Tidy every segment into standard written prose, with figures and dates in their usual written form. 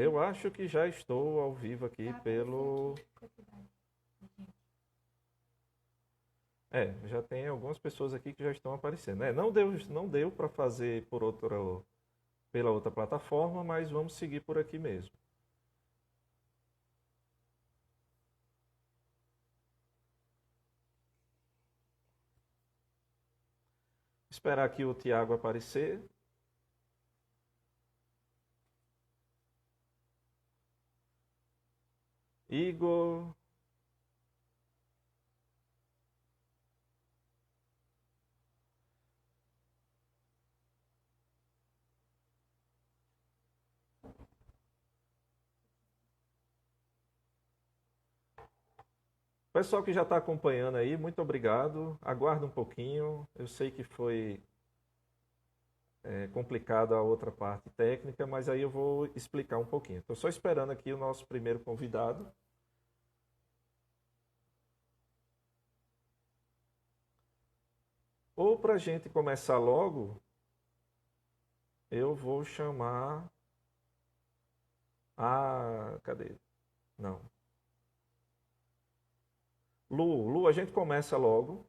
Eu acho que já estou ao vivo aqui Tá aparecendo pelo. aqui, quantidade de gente. Já tem algumas pessoas aqui que já estão aparecendo. Não deu para fazer pela outra plataforma, mas vamos seguir por aqui mesmo. Esperar aqui o Tiago aparecer. Igor. Pessoal que já está acompanhando aí, muito obrigado. Aguarda um pouquinho. Eu sei que foi complicado a outra parte técnica, mas aí eu vou explicar um pouquinho. Estou só esperando aqui o nosso primeiro convidado. Ou para a gente começar logo, eu vou chamar a. Cadê? Não. Lu, a gente começa logo.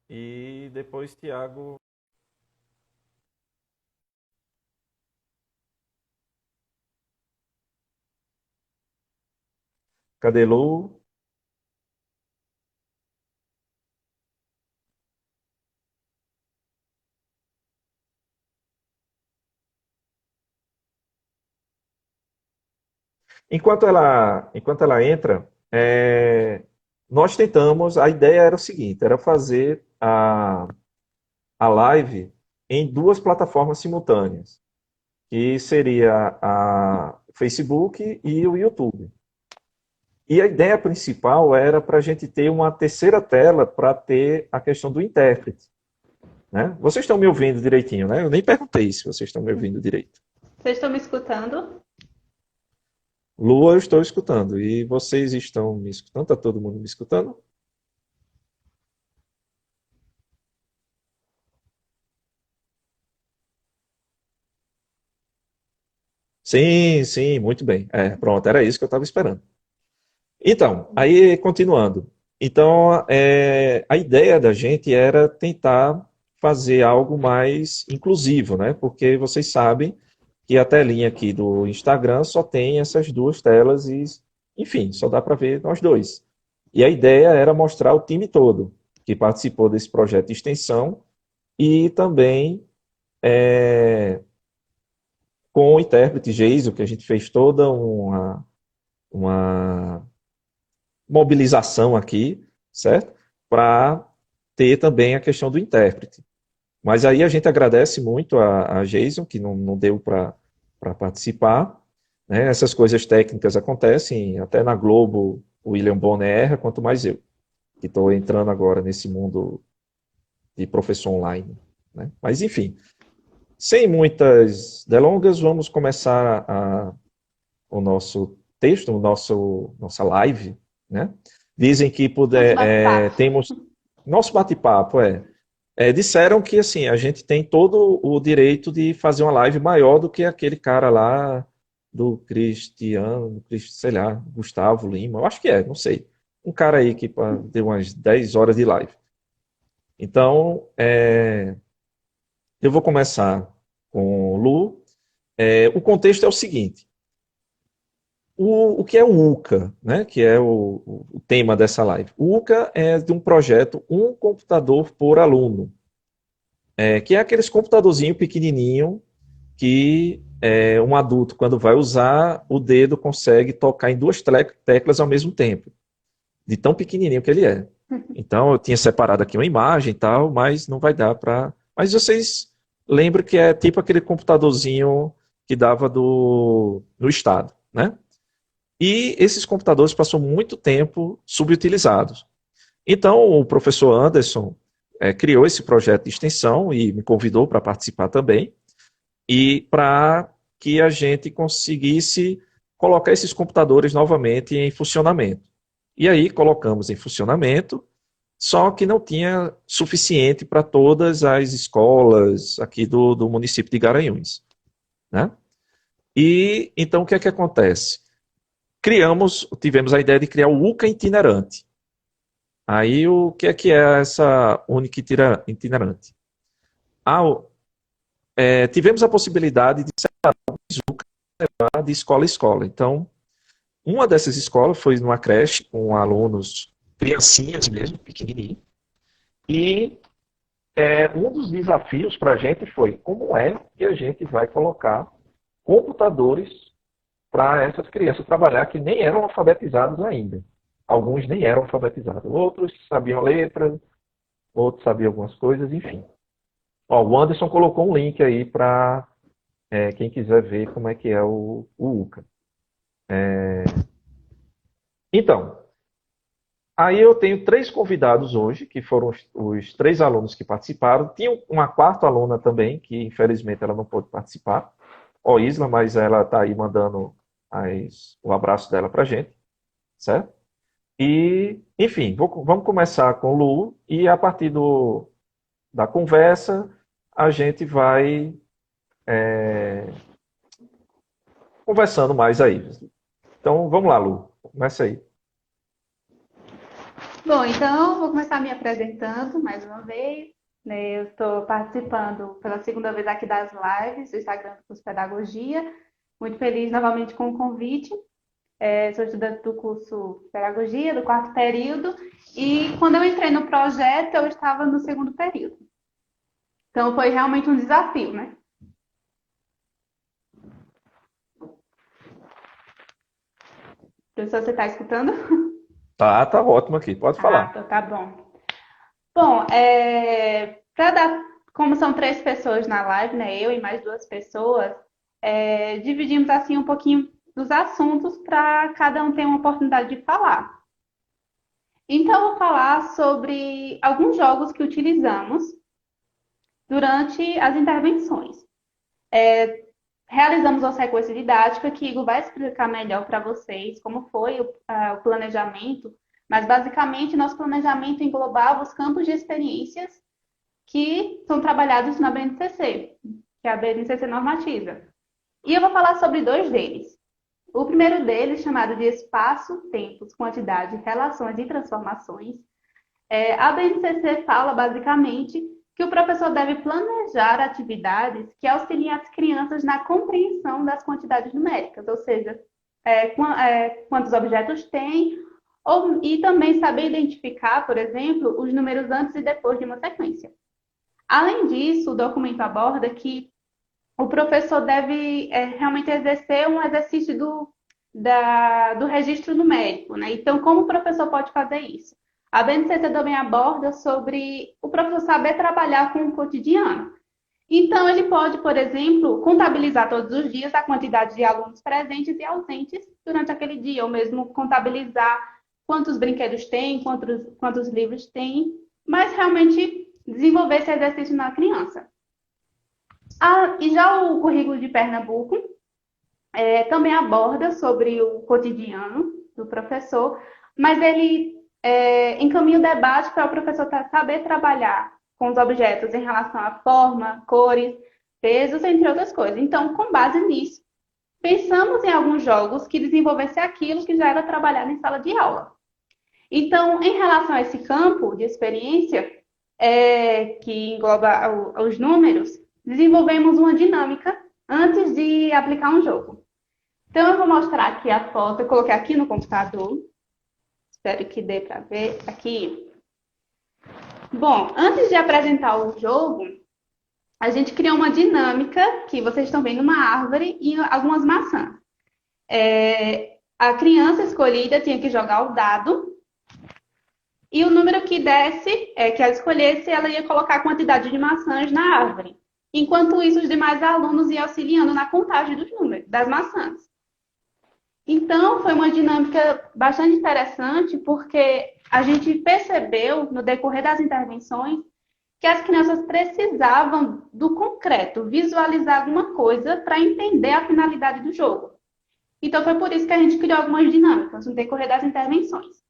E depois Tiago. Cadê Lu? Enquanto ela entra, nós tentamos, a ideia era o seguinte, era fazer a live em duas plataformas simultâneas, que seria a Facebook e o YouTube. E a ideia principal era para a gente ter uma terceira tela para ter a questão do intérprete. Né? Vocês estão me ouvindo direitinho, né? Eu nem perguntei se vocês estão me ouvindo direito. Vocês estão me escutando? Lua, eu estou escutando. E vocês estão me escutando? Está todo mundo me escutando? Sim, sim, muito bem. Pronto, era isso que eu estava esperando. Então, aí continuando. Então, a ideia da gente era tentar fazer algo mais inclusivo, né? Porque vocês sabem que a telinha aqui do Instagram só tem essas duas telas e, enfim, só dá para ver nós dois. E a ideia era mostrar o time todo que participou desse projeto de extensão e também com o intérprete Geiso, que a gente fez toda uma mobilização aqui, certo? Para ter também a questão do intérprete. Mas aí a gente agradece muito a Jason, que não deu para participar. Né? Essas coisas técnicas acontecem, até na Globo o William Bonner erra, quanto mais eu, que estou entrando agora nesse mundo de professor online. Né? Mas enfim, sem muitas delongas, vamos começar o nosso texto, nossa live. Né? Dizem que Nosso bate-papo. temos. Nosso bate-papo disseram que assim a gente tem todo o direito de fazer uma live maior do que aquele cara lá do Cristiano, sei lá, Gustavo Lima, eu acho que não sei. Um cara aí que deu umas 10 horas de live. Então, eu vou começar com o Lu. O contexto é o seguinte: o que é o UCA, né? Que é o tema dessa live. O UCA é de um projeto Um Computador por Aluno, que é aqueles computadorzinho pequenininho que um adulto, quando vai usar, o dedo consegue tocar em duas teclas ao mesmo tempo, de tão pequenininho que ele é. Então, eu tinha separado aqui uma imagem e tal, mas não vai dar para. Mas vocês lembram que é tipo aquele computadorzinho que dava no estado, né? E esses computadores passam muito tempo subutilizados. Então, o professor Anderson criou esse projeto de extensão e me convidou para participar também, e para que a gente conseguisse colocar esses computadores novamente em funcionamento. E aí colocamos em funcionamento, só que não tinha suficiente para todas as escolas aqui do município de Garanhuns. Né? E então o que é que acontece? Tivemos a ideia de criar o UCA itinerante. Aí o que é essa única itinerante? Ah, tivemos a possibilidade de separar o UCA de escola a escola. Então, uma dessas escolas foi numa creche com alunos, criancinhas mesmo, pequenininhos. E um dos desafios para a gente foi como é que a gente vai colocar computadores para essas crianças trabalhar que nem eram alfabetizados ainda. Alguns nem eram alfabetizados, outros sabiam letras, outros sabiam algumas coisas, enfim. Ó, o Anderson colocou um link aí para quem quiser ver como é que é o UCA. Então, aí eu tenho 3 convidados hoje, que foram os 3 alunos que participaram. Tinha uma quarta aluna também, que infelizmente ela não pôde participar. Ó, Isla, mas ela está aí mandando o abraço dela para a gente, certo? E, enfim, vamos começar com o Lu e a partir da conversa a gente vai conversando mais aí. Então, vamos lá, Lu. Começa aí. Bom, então vou começar me apresentando mais uma vez. Né? Eu estou participando pela segunda vez aqui das lives do Instagram do curso de Pedagogia. Muito feliz novamente com o convite. Sou estudante do curso de Pedagogia, do 4º período, e quando eu entrei no projeto, eu estava no 2º período. Então foi realmente um desafio, né? Professor, você está escutando? Tá ótimo aqui, pode falar. Então tá bom. Bom, como são 3 pessoas na live, né? Eu e mais 2 pessoas, dividimos assim um pouquinho dos assuntos para cada um ter uma oportunidade de falar. Então, eu vou falar sobre alguns jogos que utilizamos durante as intervenções. Realizamos uma sequência didática que Igor vai explicar melhor para vocês como foi o planejamento, mas basicamente nosso planejamento englobava os campos de experiências que são trabalhados na BNCC, que é a BNCC normativa. E eu vou falar sobre 2 deles. O primeiro deles, chamado de espaço, tempos, quantidade, relações e transformações. A BNCC fala basicamente que o professor deve planejar atividades que auxiliem as crianças na compreensão das quantidades numéricas, ou seja, quantos objetos tem, e também saber identificar, por exemplo, os números antes e depois de uma sequência. Além disso, o documento aborda que o professor deve realmente exercer um exercício do registro numérico, né? Então, como o professor pode fazer isso? A BNCC também aborda sobre o professor saber trabalhar com o cotidiano. Então, ele pode, por exemplo, contabilizar todos os dias a quantidade de alunos presentes e ausentes durante aquele dia, ou mesmo contabilizar quantos brinquedos tem, quantos livros tem, mas realmente desenvolver esse exercício na criança. E já o currículo de Pernambuco também aborda sobre o cotidiano do professor, mas ele encaminha o debate para o professor saber trabalhar com os objetos em relação à forma, cores, pesos, entre outras coisas. Então, com base nisso, pensamos em alguns jogos que desenvolvessem aquilo que já era trabalhado em sala de aula. Então, em relação a esse campo de experiência, que engloba os números, desenvolvemos uma dinâmica antes de aplicar um jogo. Então, eu vou mostrar aqui a foto, eu coloquei aqui no computador. Espero que dê para ver aqui. Bom, antes de apresentar o jogo, a gente criou uma dinâmica que vocês estão vendo uma árvore e algumas maçãs. A criança escolhida tinha que jogar o dado e o número que desse, que ela escolhesse, ela ia colocar a quantidade de maçãs na árvore. Enquanto isso, os demais alunos iam auxiliando na contagem dos números, das maçãs. Então, foi uma dinâmica bastante interessante, porque a gente percebeu, no decorrer das intervenções, que as crianças precisavam do concreto, visualizar alguma coisa para entender a finalidade do jogo. Então, foi por isso que a gente criou algumas dinâmicas no decorrer das intervenções.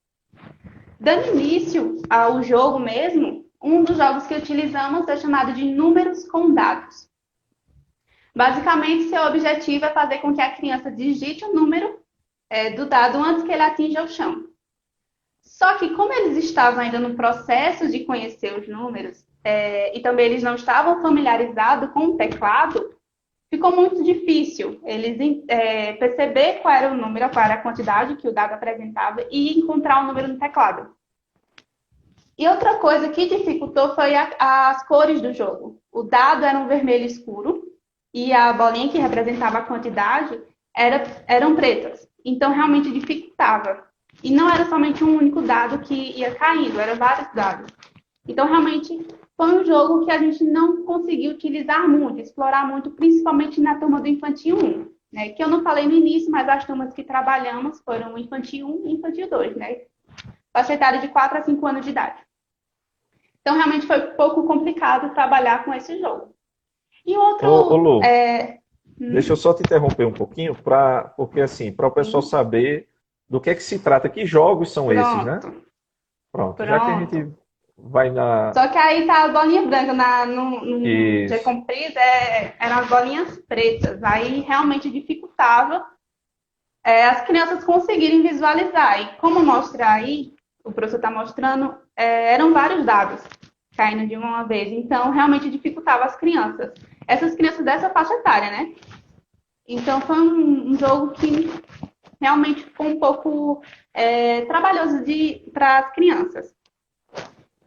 Dando início ao jogo mesmo, um dos jogos que utilizamos é chamado de números com dados. Basicamente, seu objetivo é fazer com que a criança digite o número do dado antes que ele atinja o chão. Só que como eles estavam ainda no processo de conhecer os números, e também eles não estavam familiarizados com o teclado, ficou muito difícil eles perceber qual era o número, qual era a quantidade que o dado apresentava e encontrar o número no teclado. E outra coisa que dificultou foi as cores do jogo. O dado era um vermelho escuro e a bolinha que representava a quantidade eram pretas. Então, realmente dificultava. E não era somente um único dado que ia caindo, eram vários dados. Então, realmente, foi um jogo que a gente não conseguiu utilizar muito, explorar muito, principalmente na turma do Infantil 1, né? Que eu não falei no início, mas as turmas que trabalhamos foram o Infantil 1 e Infantil 2, né? Faixa etária de 4 a 5 anos de idade. Então, realmente foi um pouco complicado trabalhar com esse jogo. E outro... Ô, Lu, deixa eu só te interromper um pouquinho, porque assim, para o pessoal saber do que é que se trata, que jogos são esses, né? Pronto, já que a gente vai na... Só que aí tá a bolinha branca no G comprido, eram as bolinhas pretas. Aí realmente dificultava as crianças conseguirem visualizar. E como mostra aí, o professor está mostrando, eram vários dados caindo de uma vez. Então, realmente dificultava as crianças. Essas crianças dessa faixa etária, né? Então, foi um jogo que realmente ficou um pouco trabalhoso para as crianças.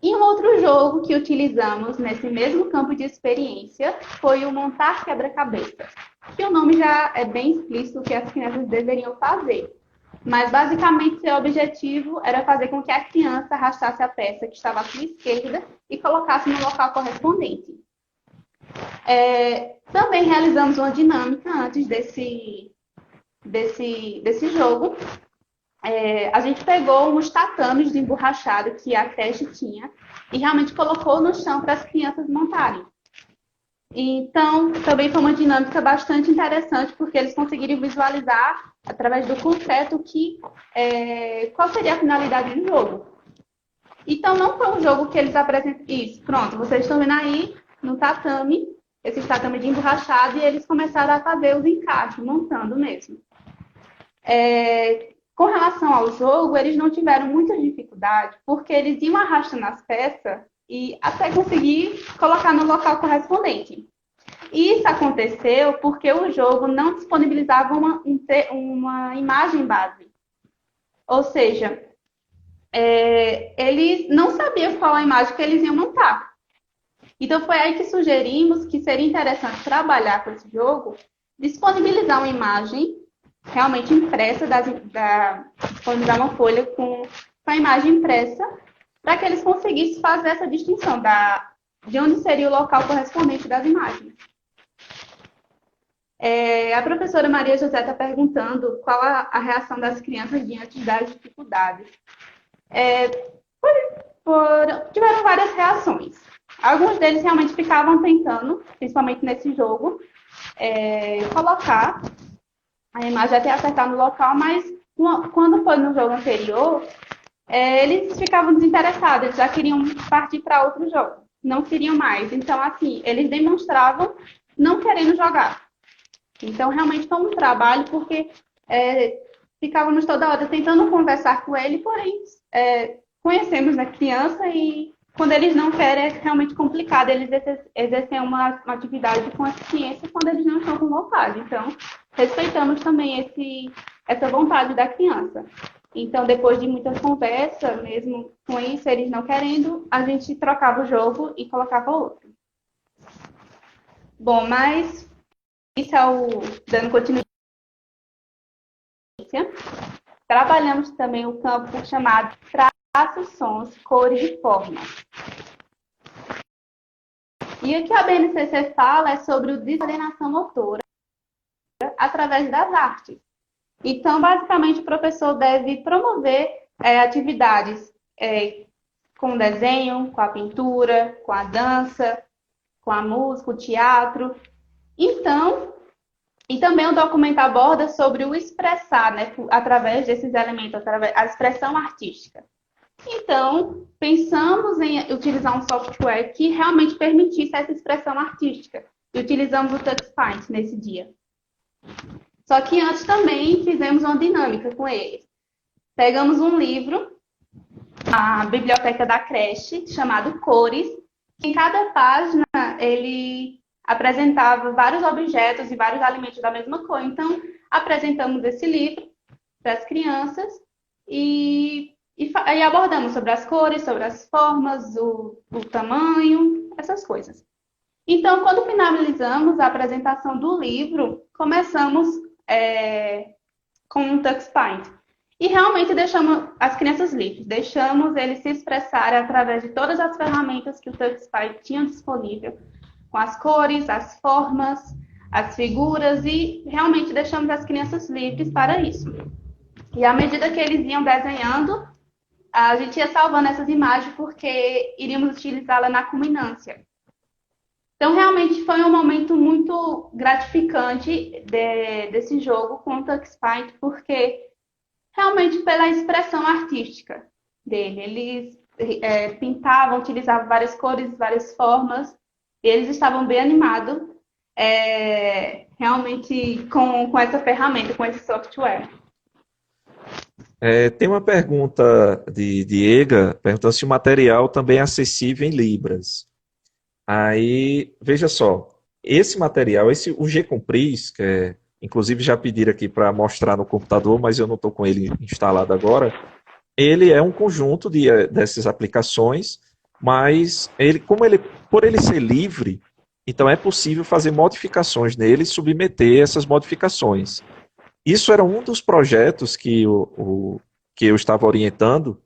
E um outro jogo que utilizamos nesse mesmo campo de experiência foi o montar quebra-cabeça, que o nome já é bem explícito o que as crianças deveriam fazer. Mas, basicamente, seu objetivo era fazer com que a criança arrastasse a peça que estava à sua esquerda e colocasse no local correspondente. Também realizamos uma dinâmica antes desse jogo. A gente pegou uns tatames de emborrachado que a creche tinha e realmente colocou no chão para as crianças montarem. Então, também foi uma dinâmica bastante interessante, porque eles conseguiram visualizar, através do concreto, qual seria a finalidade do jogo. Então, não foi um jogo que eles apresentam... Isso, pronto, vocês estão vendo aí no tatame, esse tatame de emborrachado, e eles começaram a fazer os encaixes, montando mesmo. Com relação ao jogo, eles não tiveram muita dificuldade, porque eles iam arrastando as peças e até conseguir colocar no local correspondente. E isso aconteceu porque o jogo não disponibilizava uma imagem base. Ou seja, eles não sabiam qual a imagem que eles iam montar. Então, foi aí que sugerimos que seria interessante trabalhar com esse jogo, disponibilizar uma imagem realmente impressa, disponibilizar uma folha com a imagem impressa, para que eles conseguissem fazer essa distinção de onde seria o local correspondente das imagens. A professora Maria José está perguntando qual a reação das crianças diante das dificuldades. Tiveram várias reações. Alguns deles realmente ficavam tentando, principalmente nesse jogo, colocar a imagem até acertar no local, mas quando foi no jogo anterior, eles ficavam desinteressados, eles já queriam partir para outro jogo, não queriam mais. Então, assim, eles demonstravam não querendo jogar. Então, realmente foi um trabalho, porque ficávamos toda hora tentando conversar com ele, porém, conhecemos a criança e quando eles não querem é realmente complicado eles exercerem uma atividade com eficiência quando eles não estão com vontade. Então, respeitamos também essa vontade da criança. Então, depois de muitas conversas, mesmo com isso, eles não querendo, a gente trocava o jogo e colocava outro. Bom, mas isso é dando continuidade. Trabalhamos também o campo chamado traços, sons, cores e formas. E o que a BNCC fala é sobre o desordenação motora através das artes. Então, basicamente, o professor deve promover atividades com o desenho, com a pintura, com a dança, com a música, o teatro. Então, e também o documento aborda sobre o expressar, né, através desses elementos, a expressão artística. Então, pensamos em utilizar um software que realmente permitisse essa expressão artística. e utilizamos o TuxPaint nesse dia. Só que antes também fizemos uma dinâmica com eles. Pegamos um livro, a biblioteca da creche, chamado Cores, que em cada página ele apresentava vários objetos e vários alimentos da mesma cor. Então, apresentamos esse livro para as crianças e abordamos sobre as cores, sobre as formas, o tamanho, essas coisas. Então, quando finalizamos a apresentação do livro, começamos com o TuxPaint. E realmente deixamos as crianças livres, deixamos eles se expressarem através de todas as ferramentas que o TuxPaint tinha disponível, com as cores, as formas, as figuras, e realmente deixamos as crianças livres para isso. E à medida que eles iam desenhando, a gente ia salvando essas imagens porque iríamos utilizá-la na culminância. Então, realmente foi um momento muito gratificante desse jogo com o TuxPaint, porque realmente pela expressão artística dele. Eles pintavam, utilizavam várias cores, várias formas. Eles estavam bem animados, realmente com essa ferramenta, com esse software. Tem uma pergunta de Diego, perguntando se o material também é acessível em Libras. Aí, veja só, esse material, o Gcompris, inclusive já pediram aqui para mostrar no computador, mas eu não estou com ele instalado agora, ele é um conjunto dessas aplicações, mas por ele ser livre, então é possível fazer modificações nele e submeter essas modificações. Isso era um dos projetos que eu estava orientando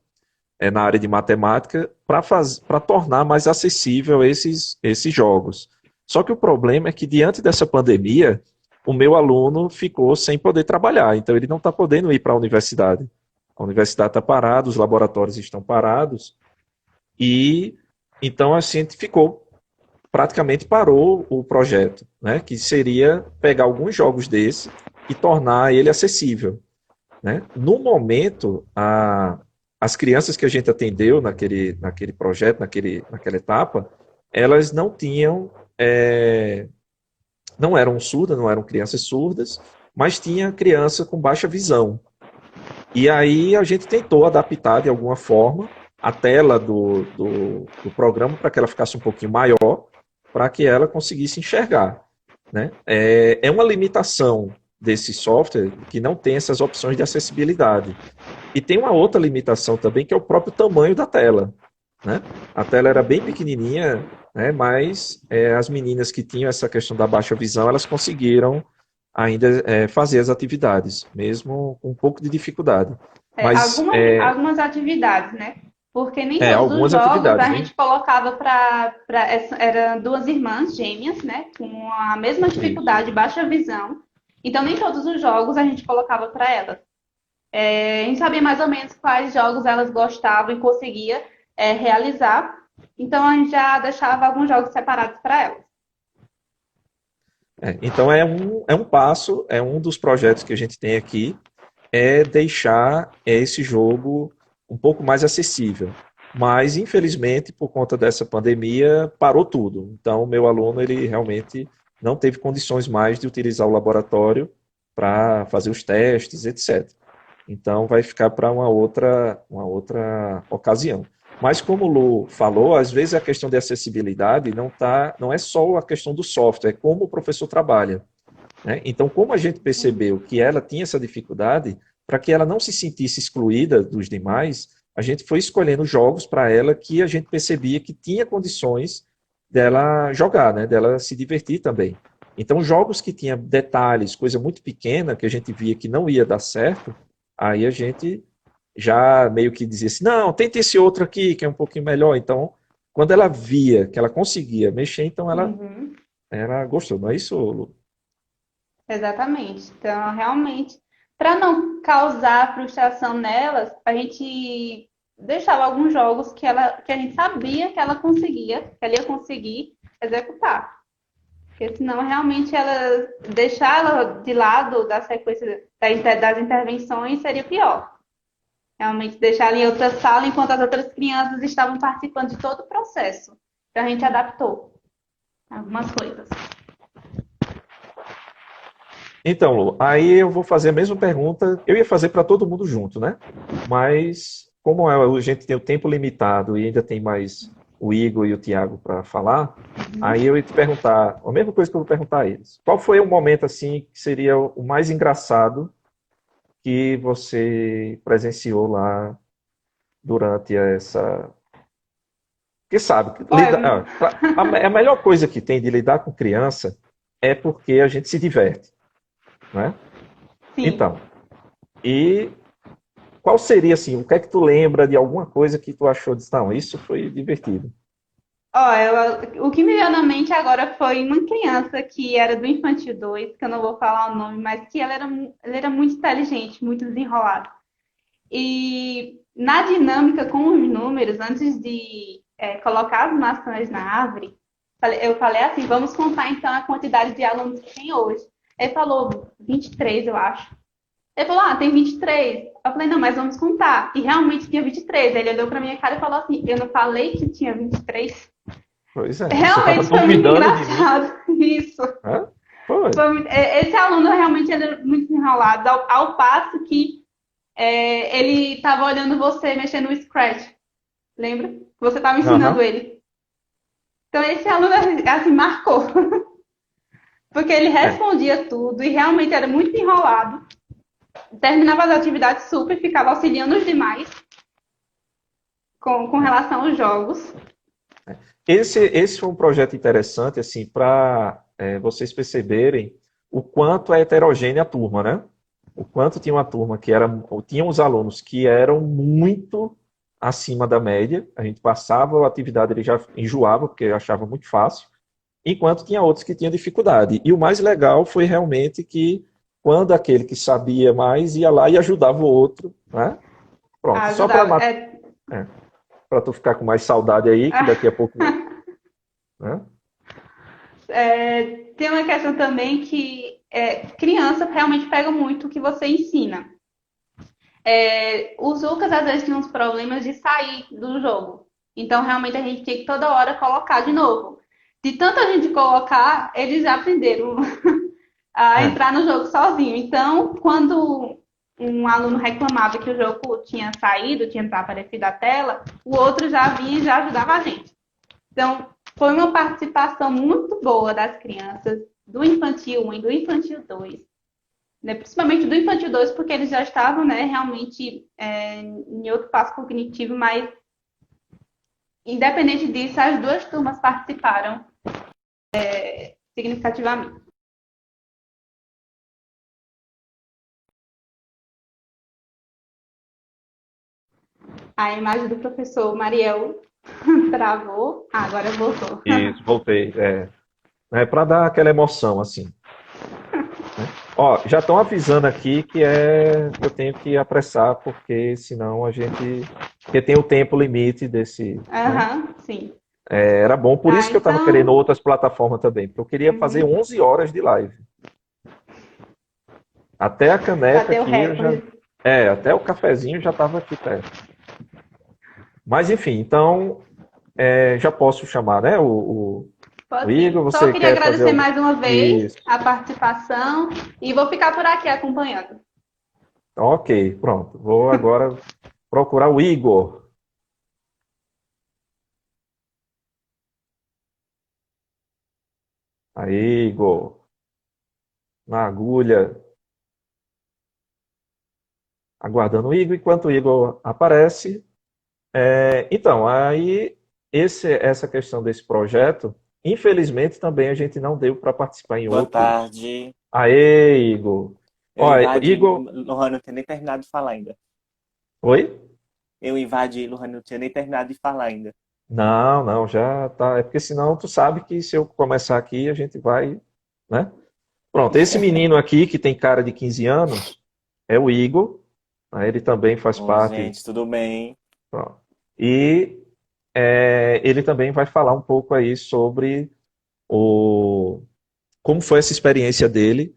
na área de matemática para tornar mais acessível esses jogos. Só que o problema é que, diante dessa pandemia, o meu aluno ficou sem poder trabalhar, então ele não está podendo ir para a universidade. A universidade está parada, os laboratórios estão parados, e então a gente praticamente parou o projeto, né, que seria pegar alguns jogos desse e tornar ele acessível. Né? No momento, as crianças que a gente atendeu naquele projeto, naquela etapa, elas não tinham, não eram surdas, não eram crianças surdas, mas tinha criança com baixa visão. E aí a gente tentou adaptar de alguma forma a tela do programa para que ela ficasse um pouquinho maior, para que ela conseguisse enxergar. Né? É uma limitação desse software que não tem essas opções de acessibilidade. E tem uma outra limitação também, que é o próprio tamanho da tela. Né? A tela era bem pequenininha, né, mas as meninas que tinham essa questão da baixa visão, elas conseguiram ainda fazer as atividades, mesmo com um pouco de dificuldade. Mas, algumas atividades, né? Porque nem todos os jogos a gente colocava eram duas irmãs gêmeas, né? Com a mesma dificuldade, baixa visão. Então, nem todos os jogos a gente colocava para elas. A gente sabia mais ou menos quais jogos elas gostavam e conseguia realizar. Então, a gente já deixava alguns jogos separados para elas. Então, é um passo, é um dos projetos que a gente tem aqui, é deixar esse jogo um pouco mais acessível. Mas, infelizmente, por conta dessa pandemia, parou tudo. Então, o meu aluno, ele realmente não teve condições mais de utilizar o laboratório para fazer os testes, etc. Então, vai ficar para uma outra ocasião. Mas, como o Lu falou, às vezes a questão de acessibilidade não é só a questão do software, é como o professor trabalha. Né? Então, como a gente percebeu que ela tinha essa dificuldade, para que ela não se sentisse excluída dos demais, a gente foi escolhendo jogos para ela que a gente percebia que tinha condições dela jogar, né? Dela se divertir também. Então, jogos que tinham detalhes, coisa muito pequena, que a gente via que não ia dar certo, aí a gente já meio que dizia assim, não, tenta esse outro aqui, que é um pouquinho melhor. Então, quando ela via que ela conseguia mexer, então ela gostou, não é isso, Lu? Exatamente. Então, realmente, para não causar frustração nelas, a gente deixava alguns jogos que a gente sabia que ela ia conseguir executar. Porque senão, realmente, deixar ela de lado da sequência das intervenções seria pior. Realmente, deixar ela em outra sala enquanto as outras crianças estavam participando de todo o processo. Então, a gente adaptou algumas coisas. Então, Lu, aí eu vou fazer a mesma pergunta. Eu ia fazer para todo mundo junto, né? Mas, como a gente tem o tempo limitado e ainda tem mais o Igor e o Tiago para falar, aí eu ia te perguntar, a mesma coisa que eu vou perguntar a eles. Qual foi o momento, assim, que seria o mais engraçado que você presenciou lá durante essa. Porque sabe, Olha, a melhor coisa que tem de lidar com criança é porque a gente se diverte, né? sim. Então, e qual seria assim, o que é que tu lembra de alguma coisa que tu achou de não, isso foi divertido. Ó, o que me veio na mente agora foi uma criança que era do Infantil 2, que eu não vou falar o nome, mas que ele era muito inteligente, muito desenrolado. E na dinâmica com os números, antes de colocar as maçãs na árvore, eu falei assim, vamos contar então a quantidade de alunos que tem hoje. Ele falou 23, eu acho. Ele falou, tem 23. Eu falei, não, mas vamos contar. E realmente tinha 23. Ele olhou pra minha cara e falou assim, eu não falei que tinha 23? Pois é, você estava Realmente foi muito duvidando de mim? engraçado isso. Hã? Foi. Esse aluno realmente ele é muito enrolado, ao passo que ele estava olhando você mexendo no Scratch. Lembra? Você estava ensinando Aham. ele. Então esse aluno assim marcou, porque ele É. respondia tudo e realmente era muito enrolado. Terminava as atividades super, ficava auxiliando os demais com relação aos jogos. Esse foi um projeto interessante, assim, para vocês perceberem o quanto é heterogênea a turma, né? O quanto tinha uma turma que era, tinha uns alunos que eram muito acima da média, a gente passava a atividade, ele já enjoava, porque achava muito fácil, enquanto tinha outros que tinham dificuldade. E o mais legal foi realmente que quando aquele que sabia mais ia lá e ajudava o outro, né? Pronto, só para Ajudava. tu ficar com mais saudade aí, que daqui a pouco, né? Tem uma questão também que criança realmente pega muito o que você ensina. Os Lucas às vezes tinham uns problemas de sair do jogo. Então, realmente, a gente tinha que toda hora colocar de novo. De tanta gente colocar, eles já aprenderam a É. entrar no jogo sozinho. Então, quando um aluno reclamava que o jogo tinha saído, tinha aparecido a tela, o outro já vinha e já ajudava a gente. Então, foi uma participação muito boa das crianças do Infantil 1 e do Infantil 2, né? Principalmente do Infantil 2, porque eles já estavam, né, realmente em outro passo cognitivo, mas independente disso, as duas turmas participaram significativamente. A imagem do professor Mariel travou. Agora voltou. Isso, voltei. É para dar aquela emoção, assim. Ó, já estão avisando aqui que eu tenho que apressar, porque senão a gente. Porque tem o tempo limite desse, né? Aham, sim. Era bom, por isso que eu estava querendo Então, outras plataformas também, porque eu queria fazer 11 horas de live. Até a caneca bater o aqui eu já. recorde. Até o cafezinho já estava aqui perto. Mas enfim, então já posso chamar, né? O Pode sim. Igor, Só você queria quer fazer agradecer algum. mais uma vez Isso. a participação e vou ficar por aqui acompanhando. Ok, pronto. Vou agora procurar o Igor. Aí, Igor, na agulha, aguardando o Igor. Enquanto o Igor aparece, então, aí essa questão desse projeto, infelizmente também a gente não deu para participar em Boa outros. tarde. Aê, Igor. Eu Olha, invadi, Igor, Lohan não tinha nem terminado de falar ainda. oi? Eu invadi, Lohan não tinha nem terminado de falar ainda. Não, não, já tá. É porque senão tu sabe que se eu começar aqui a gente vai, né? Pronto, esse menino aqui que tem cara de 15 anos é o Igor. Aí ele também faz Oi, parte. gente, tudo bem? Pronto. E ele também vai falar um pouco aí sobre o como foi essa experiência dele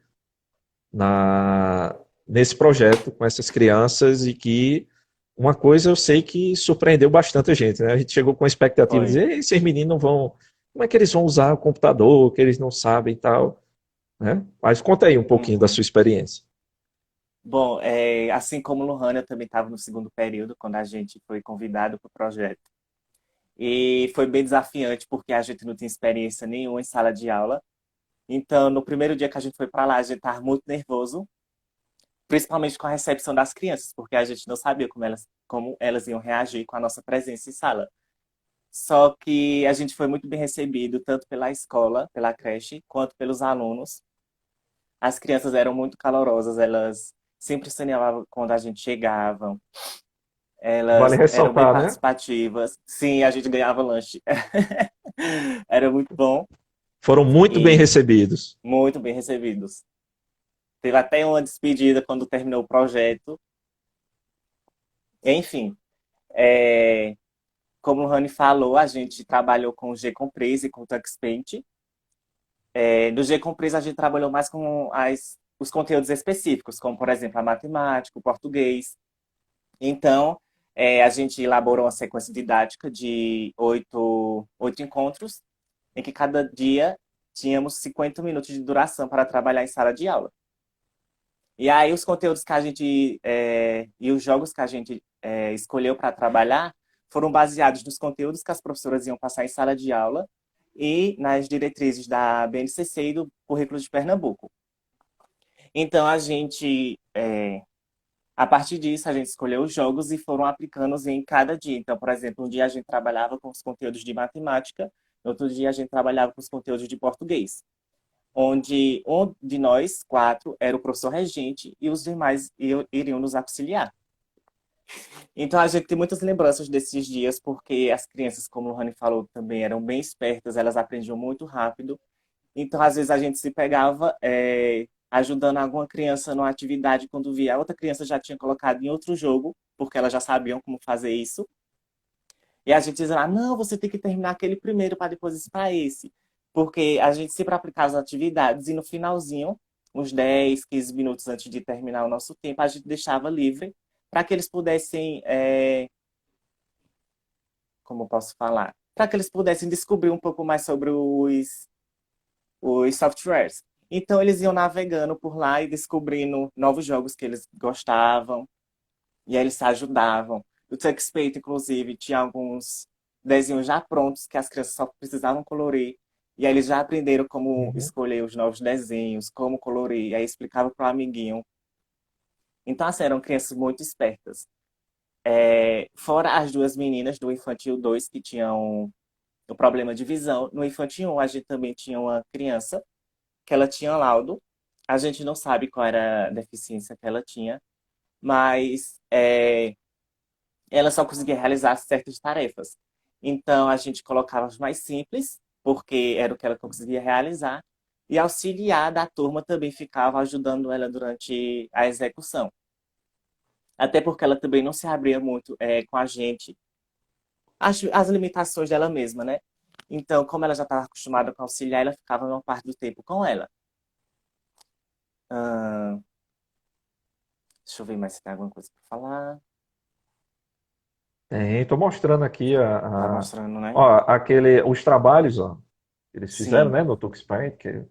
na nesse projeto com essas crianças e que uma coisa eu sei que surpreendeu bastante a gente, né? A gente chegou com a expectativa de Oi. dizer, esses meninos vão, como é que eles vão usar o computador, que eles não sabem e tal. né? Mas conta aí um pouquinho da Uhum. sua experiência. Bom, assim como Lohana, eu também estava no segundo período, quando a gente foi convidado para o projeto. E foi bem desafiante, porque a gente não tinha experiência nenhuma em sala de aula. Então, no primeiro dia que a gente foi para lá, a gente estava muito nervoso, principalmente com a recepção das crianças, porque a gente não sabia como elas iam reagir com a nossa presença em sala. Só que a gente foi muito bem recebido, tanto pela escola, pela creche, quanto pelos alunos. As crianças eram muito calorosas, elas sempre saneavam quando a gente chegava, Vale elas eram bem ressaltar, né? participativas. Sim, a gente ganhava lanche. Era muito bom Foram muito bem e recebidos. muito bem recebidos. Teve até uma despedida quando terminou o projeto. Enfim, é, como o Rani falou, a gente trabalhou com o G-Compress e com o TuxPaint. No G-Compress a gente trabalhou mais com os conteúdos específicos, como, por exemplo, a matemática, o português. Então, a gente elaborou uma sequência didática de oito encontros, em que cada dia tínhamos 50 minutos de duração para trabalhar em sala de aula. E aí os conteúdos que a gente e os jogos que a gente escolheu para trabalhar foram baseados nos conteúdos que as professoras iam passar em sala de aula e nas diretrizes da BNCC e do Currículo de Pernambuco. Então a partir disso, a gente escolheu os jogos e foram aplicando em cada dia. Então, por exemplo, um dia a gente trabalhava com os conteúdos de matemática, no outro dia a gente trabalhava com os conteúdos de português, onde um de nós, quatro, era o professor regente e os demais iriam nos auxiliar. Então, a gente tem muitas lembranças desses dias, porque as crianças, como o Rani falou, também eram bem espertas, elas aprendiam muito rápido. Então, às vezes, a gente se pegava ajudando alguma criança numa atividade, quando via a outra criança já tinha colocado em outro jogo, porque elas já sabiam como fazer isso. E a gente dizia, não, você tem que terminar aquele primeiro para depois ir para esse. Porque a gente sempre aplicava as atividades e no finalzinho, uns 10, 15 minutos antes de terminar o nosso tempo, a gente deixava livre para que eles pudessem, como eu posso falar? Para que eles pudessem descobrir um pouco mais sobre os softwares. Então eles iam navegando por lá e descobrindo novos jogos que eles gostavam, e aí eles se ajudavam. O TuxPaint, inclusive, tinha alguns desenhos já prontos que as crianças só precisavam colorir. E aí eles já aprenderam como Uhum. escolher os novos desenhos, como colorir, e aí explicava para o amiguinho. Então, assim, eram crianças muito espertas. Fora as duas meninas do Infantil 2 que tinham o problema de visão, no Infantil 1 a gente também tinha uma criança que ela tinha laudo. A gente não sabe qual era a deficiência que ela tinha, mas ela só conseguia realizar certas tarefas. Então, a gente colocava as mais simples, porque era o que ela conseguia realizar, e auxiliar da turma também ficava ajudando ela durante a execução. Até porque ela também não se abria muito com a gente, as limitações dela mesma, né? Então, como ela já estava acostumada com auxiliar, ela ficava uma parte do tempo com ela. Ahn, deixa eu ver mais se tem alguma coisa para falar. Estou mostrando aqui Tá mostrando, né? ó, os trabalhos, ó, que eles fizeram, Sim. né, no TuxPaint, que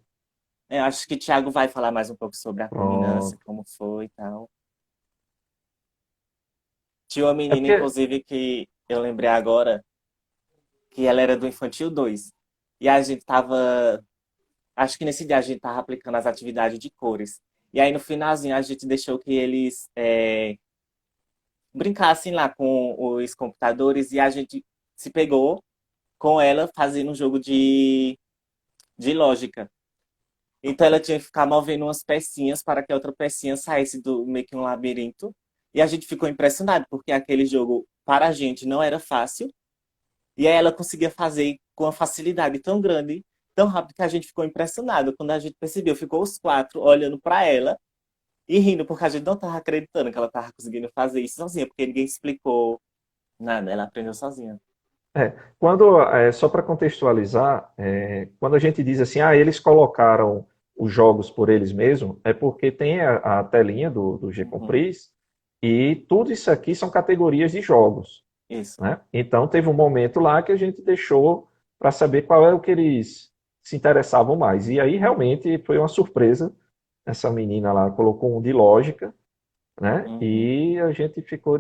Eu acho que o Thiago vai falar mais um pouco sobre a culminância, pronto. como foi e tal. Tinha uma É menina, porque inclusive, que eu lembrei agora, que ela era do Infantil 2. E a gente tava. Acho que nesse dia a gente tava aplicando as atividades de cores. E aí no finalzinho a gente deixou que eles brincassem lá com os computadores e a gente se pegou com ela fazendo um jogo de lógica. Então ela tinha que ficar movendo umas pecinhas para que a outra pecinha saísse do meio que um labirinto. E a gente ficou impressionado, porque aquele jogo, para a gente, não era fácil. E aí ela conseguia fazer com uma facilidade tão grande, tão rápido, que a gente ficou impressionado. Quando a gente percebeu, ficou os quatro olhando para ela e rindo, porque a gente não estava acreditando que ela estava conseguindo fazer isso sozinha, porque ninguém explicou nada, ela aprendeu sozinha. só para contextualizar, quando a gente diz assim, eles colocaram os jogos por eles mesmos, é porque tem a telinha do Uhum, G-Compris e tudo isso aqui são categorias de jogos, isso. né? Então teve um momento lá que a gente deixou para saber qual é o que eles se interessavam mais. E aí realmente foi uma surpresa. Essa menina lá colocou um de lógica, né? Uhum. E a gente ficou.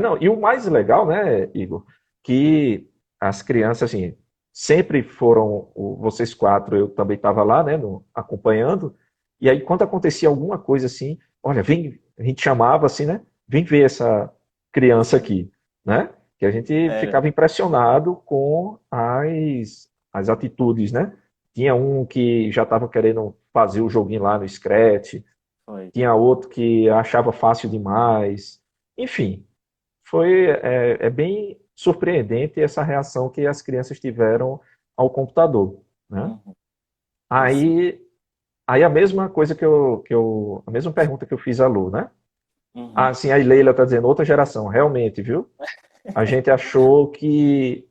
Não, e o mais legal, né, Igor, que as crianças, assim, sempre foram, vocês quatro, eu também estava lá, né, acompanhando, e aí quando acontecia alguma coisa assim, olha, vem, a gente chamava assim, né, vem ver essa criança aqui, né, que a gente Sério. ficava impressionado com as atitudes, né. Tinha um que já estava querendo fazer o joguinho lá no Scratch, Foi. tinha outro que achava fácil demais. Enfim, é bem surpreendente essa reação que as crianças tiveram ao computador, né? Uhum. Foi sim. Aí, aí a mesma coisa a mesma pergunta que eu fiz à Lu, né? Uhum. Assim, a Leila está dizendo outra geração, realmente, viu? A gente achou que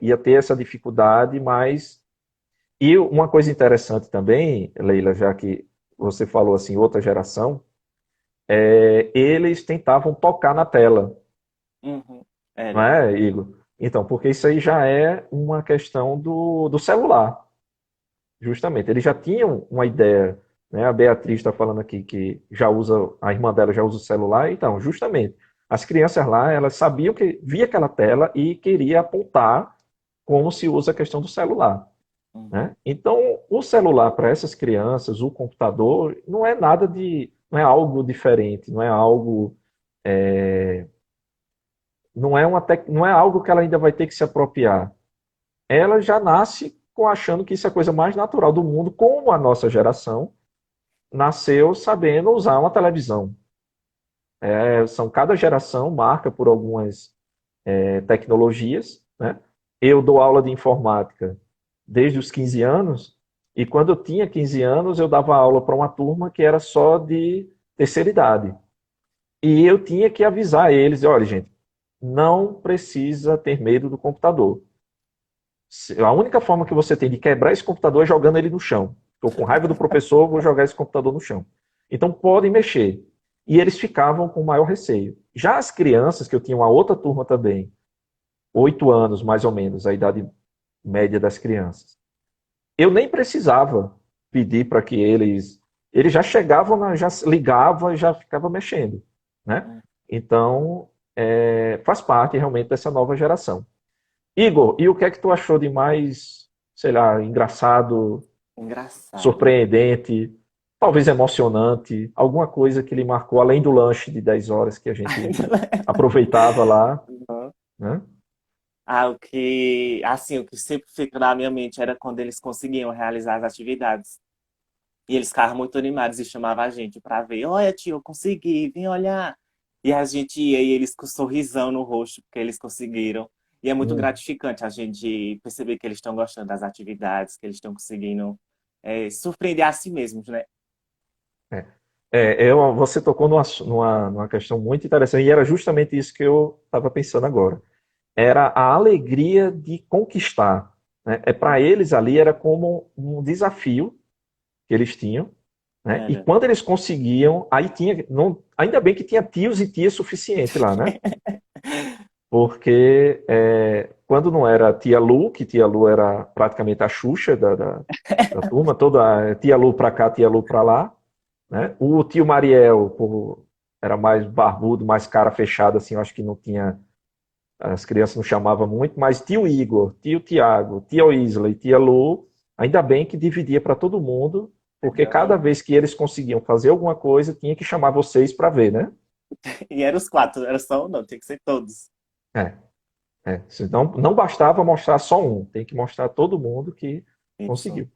ia ter essa dificuldade, mas e uma coisa interessante também, Leila, já que você falou assim, outra geração, eles tentavam tocar na tela, Uhum. não Era. é, Igor? Então, porque isso aí já é uma questão do celular, justamente. Eles já tinham uma ideia, né? A Beatriz está falando aqui que já usa, a irmã dela já usa o celular, então, justamente. As crianças lá, elas sabiam que via aquela tela e queria apontar como se usa a questão do celular, Uhum. né? Então, o celular para essas crianças, o computador, não é algo diferente, não é algo não é algo que ela ainda vai ter que se apropriar. Ela já nasce achando que isso é a coisa mais natural do mundo, como a nossa geração nasceu sabendo usar uma televisão. Cada geração marca por algumas tecnologias, né? Eu dou aula de informática desde os 15 anos, e quando eu tinha 15 anos, eu dava aula para uma turma que era só de terceira idade. E eu tinha que avisar eles, olha, gente, não precisa ter medo do computador. A única forma que você tem de quebrar esse computador é jogando ele no chão. Estou com raiva do professor, vou jogar esse computador no chão. Então podem mexer. E eles ficavam com maior receio. Já as crianças, que eu tinha uma outra turma também, 8 anos mais ou menos, a idade média das crianças, eu nem precisava pedir para que eles já chegavam, já ligavam e já ficavam mexendo, né? Uhum. Então, faz parte realmente dessa nova geração. Igor, e o que é que tu achou de mais, sei lá, engraçado, Engraçado. surpreendente, talvez emocionante, alguma coisa que lhe marcou, além do lanche de 10 horas que a gente aproveitava lá, Uhum. né? O que sempre fica na minha mente era quando eles conseguiam realizar as atividades. E eles ficavam muito animados e chamavam a gente pra ver. Olha, tio, eu consegui, vem olhar. E a gente ia e eles com um sorrisão no rosto, porque eles conseguiram. E é muito Hum. gratificante a gente perceber que eles estão gostando das atividades, que eles estão conseguindo surpreender a si mesmos, né? É. Você tocou numa questão muito interessante, e era justamente isso que eu estava pensando agora. Era a alegria de conquistar, né? Para eles ali era como um desafio que eles tinham, né? E Era. quando eles conseguiam, aí tinha, não, ainda bem que tinha tios e tias suficiente lá, né? Porque quando não era a tia Lu, que tia Lu era praticamente a Xuxa da turma, toda tia Lu para cá, tia Lu para lá, né? O tio Mariel era mais barbudo, mais cara fechada, assim, eu acho que não tinha, as crianças não chamavam muito, mas tio Igor, tio Tiago, tia Isla e tia Lu, ainda bem que dividia para todo mundo, porque cada Não. vez que eles conseguiam fazer alguma coisa, tinha que chamar vocês para ver, né? E eram os quatro, era só um, não, tinha que ser todos. É, Senão não bastava mostrar só um, tem que mostrar todo mundo que Isso. conseguiu.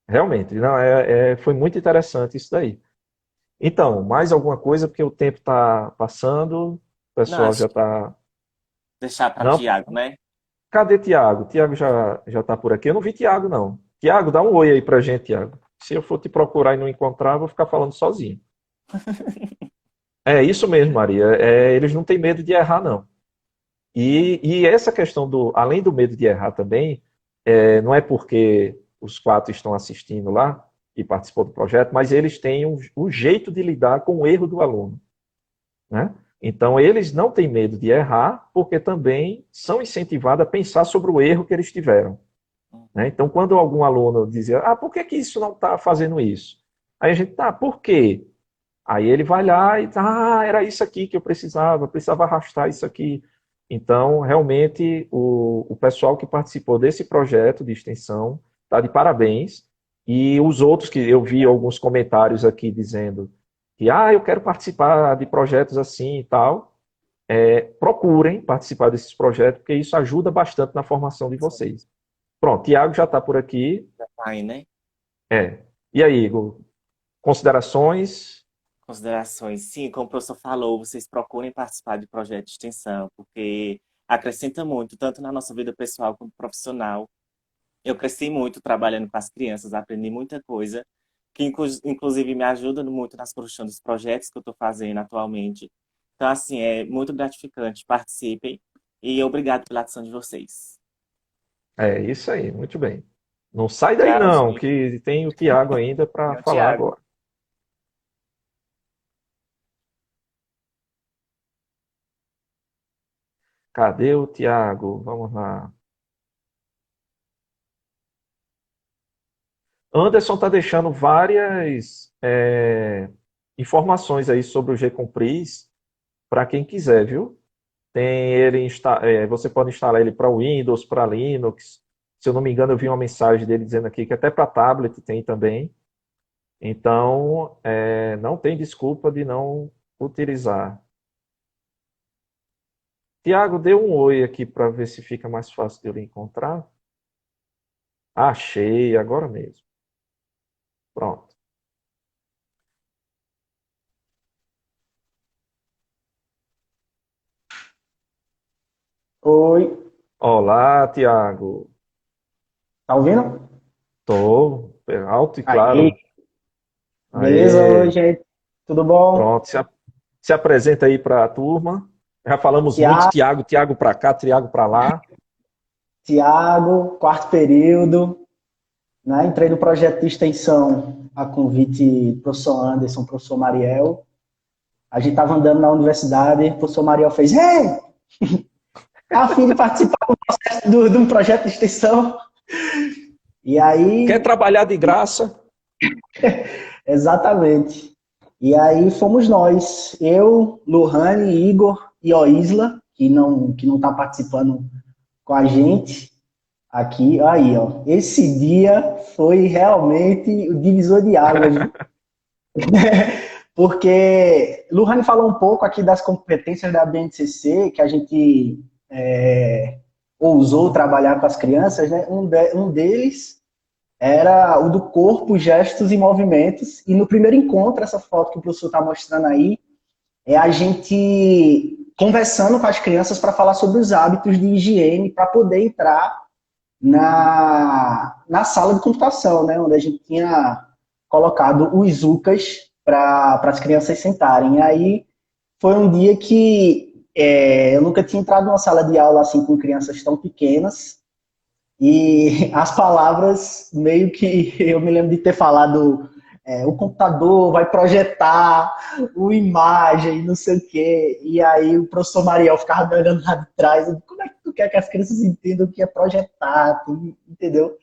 Realmente, não, foi muito interessante isso daí. Então, mais alguma coisa, porque o tempo está passando, o Não, pessoal já acho que está. deixar para Não, Tiago, né? cadê Tiago? Tiago já está por aqui. Eu não vi Tiago, não. Tiago, dá um oi aí pra gente, Tiago. Se eu for te procurar e não encontrar, eu vou ficar falando sozinho. É isso mesmo, Maria. Eles não têm medo de errar, não. E essa questão além do medo de errar também, não é porque os quatro estão assistindo lá e participou do projeto, mas eles têm um jeito de lidar com o erro do aluno, né? Então, eles não têm medo de errar, porque também são incentivados a pensar sobre o erro que eles tiveram. né? Então, quando algum aluno dizia, por que que isso não está fazendo isso? Aí a gente, por quê? Aí ele vai lá e era isso aqui que eu precisava arrastar isso aqui. Então, realmente, o pessoal que participou desse projeto de extensão está de parabéns. E os outros que eu vi alguns comentários aqui dizendo que, eu quero participar de projetos assim e tal, procurem participar desses projetos, porque isso ajuda bastante na formação de vocês. Pronto, Tiago já está por aqui. Já tá aí, né? E aí, Igor, considerações? Considerações. Sim, como o professor falou, vocês procurem participar de projeto de extensão, porque acrescenta muito, tanto na nossa vida pessoal como profissional. Eu cresci muito trabalhando com as crianças, aprendi muita coisa, que inclusive me ajuda muito nas construções dos projetos que eu estou fazendo atualmente. Então, assim, é muito gratificante. Participem e obrigado pela atenção de vocês. É isso aí, muito bem. Não sai daí não, Tchauzinho. que tem o Tiago ainda para É o falar Thiago. agora. Cadê o Tiago? Vamos lá. Anderson está deixando várias informações aí sobre o Gcompris para quem quiser, viu? Tem ele você pode instalar ele para Windows, para Linux. Se eu não me engano, eu vi uma mensagem dele dizendo aqui que até para tablet tem também. Então, não tem desculpa de não utilizar. Tiago, dê um oi aqui para ver se fica mais fácil de eu lhe encontrar. Achei, agora mesmo. Pronto. Oi, Olá, Tiago. tá ouvindo? Tô alto e Aí, claro. beleza? Oi, Aê. gente. Tudo bom? Pronto, se apresenta aí para a turma. Já falamos muito Tiago, Tiago, Tiago para cá, Tiago para lá. Tiago, quarto período, né? Entrei no projeto de extensão a convite do professor Anderson, professor Mariel. A gente estava andando na universidade, o professor Mariel fez: Ei, tá a fim de participar de um projeto de extensão? E Quer aí, trabalhar de graça? exatamente. E aí fomos nós, eu, Lohane, Igor e Oisla, que não está participando com a gente aqui. Aí, ó. Esse dia foi realmente o divisor de águas, viu? Porque Lohane falou um pouco aqui das competências da BNCC, que a gente ousou trabalhar com as crianças, né? Um deles era o do corpo, gestos e movimentos. E no primeiro encontro, essa foto que o professor está mostrando aí, é a gente conversando com as crianças para falar sobre os hábitos de higiene para poder entrar na sala de computação, né, onde a gente tinha colocado os UCAs para as crianças sentarem. E aí foi um dia que eu nunca tinha entrado numa sala de aula assim com crianças tão pequenas. E as palavras, meio que eu me lembro de ter falado, o computador vai projetar uma imagem, não sei o quê. E aí o professor Mariel ficava me olhando lá de trás, como é que tu quer que as crianças entendam o que é projetar, tu, entendeu?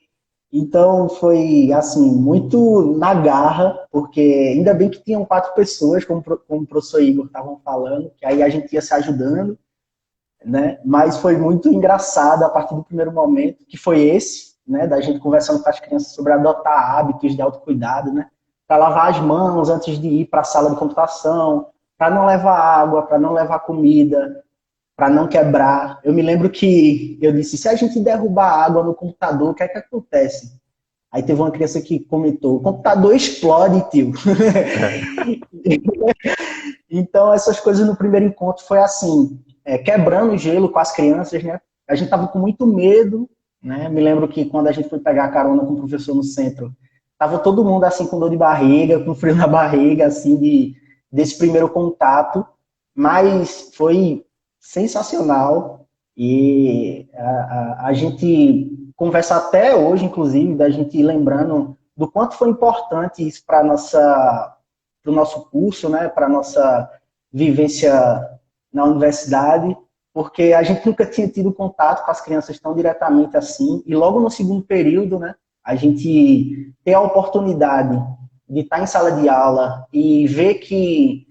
Então foi, assim, muito na garra, porque ainda bem que tinham 4 pessoas, como o professor Igor estavam falando, que aí a gente ia se ajudando, né? Mas foi muito engraçado a partir do primeiro momento, que foi esse, né, da gente conversando com as crianças sobre adotar hábitos de autocuidado, né, para lavar as mãos antes de ir para a sala de computação, para não levar água, para não levar comida, para não quebrar. Eu me lembro que eu disse, se a gente derrubar água no computador, o que é que acontece? Aí teve uma criança que comentou, o computador explode, tio. Então, essas coisas no primeiro encontro foi assim, quebrando o gelo com as crianças, né? A gente tava com muito medo, né? Me lembro que quando a gente foi pegar a carona com o professor no centro, tava todo mundo assim com dor de barriga, com frio na barriga, assim, desse primeiro contato, mas foi sensacional e a gente conversa até hoje, inclusive, da gente lembrando do quanto foi importante isso para o nosso curso, né, para a nossa vivência na universidade, porque a gente nunca tinha tido contato com as crianças tão diretamente assim, e logo no segundo período, né, a gente ter a oportunidade de estar em sala de aula e ver que,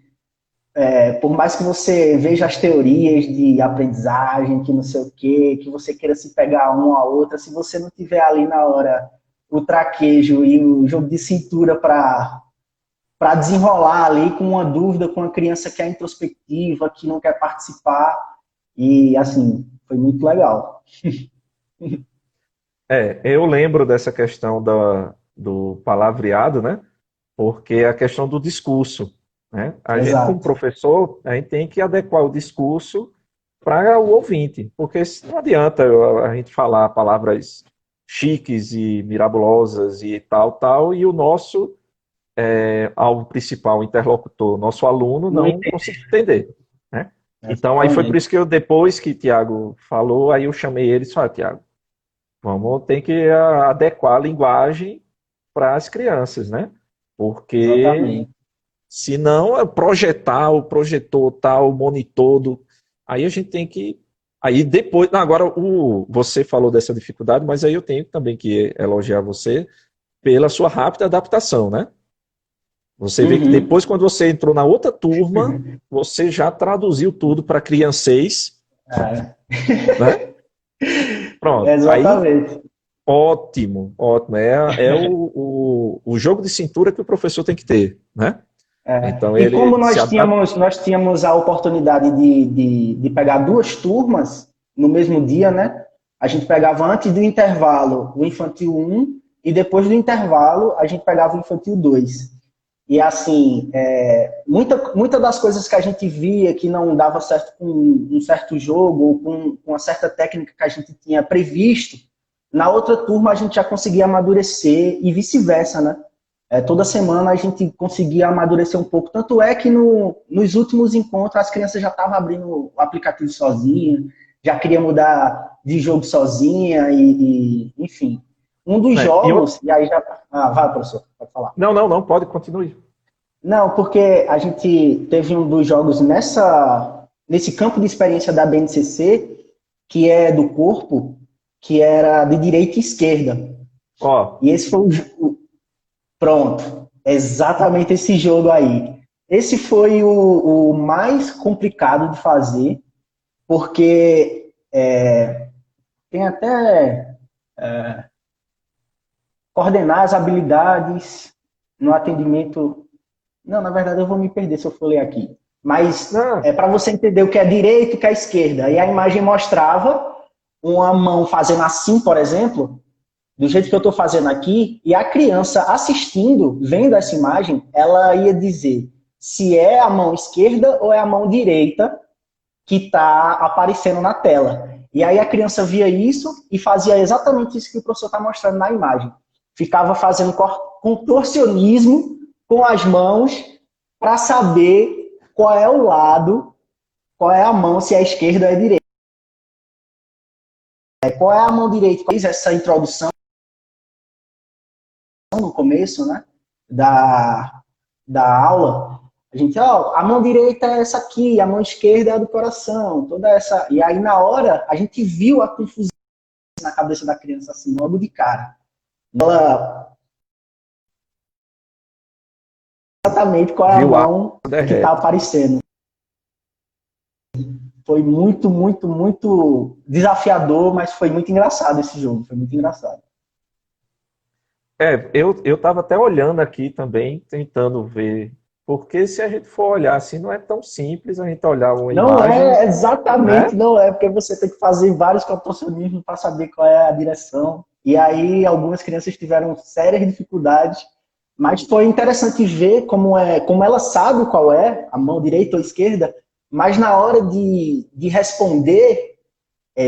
por mais que você veja as teorias de aprendizagem, que não sei o quê, que você queira se pegar uma a outra, se você não tiver ali na hora o traquejo e o jogo de cintura para desenrolar ali com uma dúvida com uma criança que é introspectiva, que não quer participar, e assim, foi muito legal. Eu lembro dessa questão do palavreado, né? Porque é a questão do discurso, né? A gente, como Exato. professor, a gente tem que adequar o discurso para o ouvinte, porque não adianta a gente falar palavras chiques e mirabolosas e tal, e o nosso ao principal interlocutor, nosso aluno, Não não entendi. conseguir entender, né? Então, aí foi por Exatamente. isso que depois que o Tiago falou, aí eu chamei ele e disse, Tiago, vamos ter que adequar a linguagem para as crianças, né? Porque Exatamente. se não projetar o projetor tal, o monitor aí a gente tem que aí depois, não, agora você falou dessa dificuldade, mas aí eu tenho também que elogiar você pela sua rápida adaptação, né? Você vê que Uhum. depois, quando você entrou na outra turma, você já traduziu tudo para criancês, É, né? Pronto. Aí, exatamente. ótimo, ótimo. É o jogo de cintura que o professor tem que ter, né? Então, E ele como se adapta. nós tínhamos a oportunidade de pegar duas turmas no mesmo dia, né? A gente pegava antes do intervalo o infantil um e depois do intervalo a gente pegava o infantil 2. E assim, muita das coisas que a gente via que não dava certo com um certo jogo ou com uma certa técnica que a gente tinha previsto, na outra turma a gente já conseguia amadurecer e vice-versa, né? Toda semana a gente conseguia amadurecer um pouco. Tanto é que nos últimos encontros as crianças já estavam abrindo o aplicativo sozinha, já queria mudar de jogo sozinha enfim. Um dos Né? jogos, e aí já... Ah, vai, professor, pode falar. Não, não, não, pode, continue. Não, porque a gente teve um dos jogos nesse campo de experiência da BNCC, que é do corpo, que era de direita e esquerda. Ó, E esse foi pronto, exatamente esse jogo aí. Esse foi o mais complicado de fazer, porque tem até coordenar as habilidades no atendimento. Não, na verdade eu vou me perder se eu for ler aqui. Mas não, é para você entender o que é direito e o que é esquerda. E a imagem mostrava uma mão fazendo assim, por exemplo, do jeito que eu estou fazendo aqui, e a criança assistindo, vendo essa imagem, ela ia dizer se é a mão esquerda ou é a mão direita que está aparecendo na tela. E aí a criança via isso e fazia exatamente isso que o professor está mostrando na imagem. Ficava fazendo contorcionismo com as mãos para saber qual é o lado, qual é a mão, se é a esquerda ou é a direita. Qual é a mão direita? Fiz essa introdução no começo, né, da aula. A gente, a mão direita é essa aqui, a mão esquerda é a do coração, toda essa. E aí, na hora, a gente viu a confusão na cabeça da criança, assim, logo de cara. Ela exatamente qual é a viu a mão que está derrete. aparecendo. Foi muito, muito, muito desafiador, mas foi muito engraçado esse jogo, foi muito engraçado. Eu estava até olhando aqui também, tentando ver, porque se a gente for olhar assim, não é tão simples a gente olhar uma Não imagem, é exatamente, né? não é, porque você tem que fazer vários contorcionismos para saber qual é a direção. E aí algumas crianças tiveram sérias dificuldades, mas foi interessante ver como ela sabe qual é, a mão direita ou esquerda, mas na hora de responder,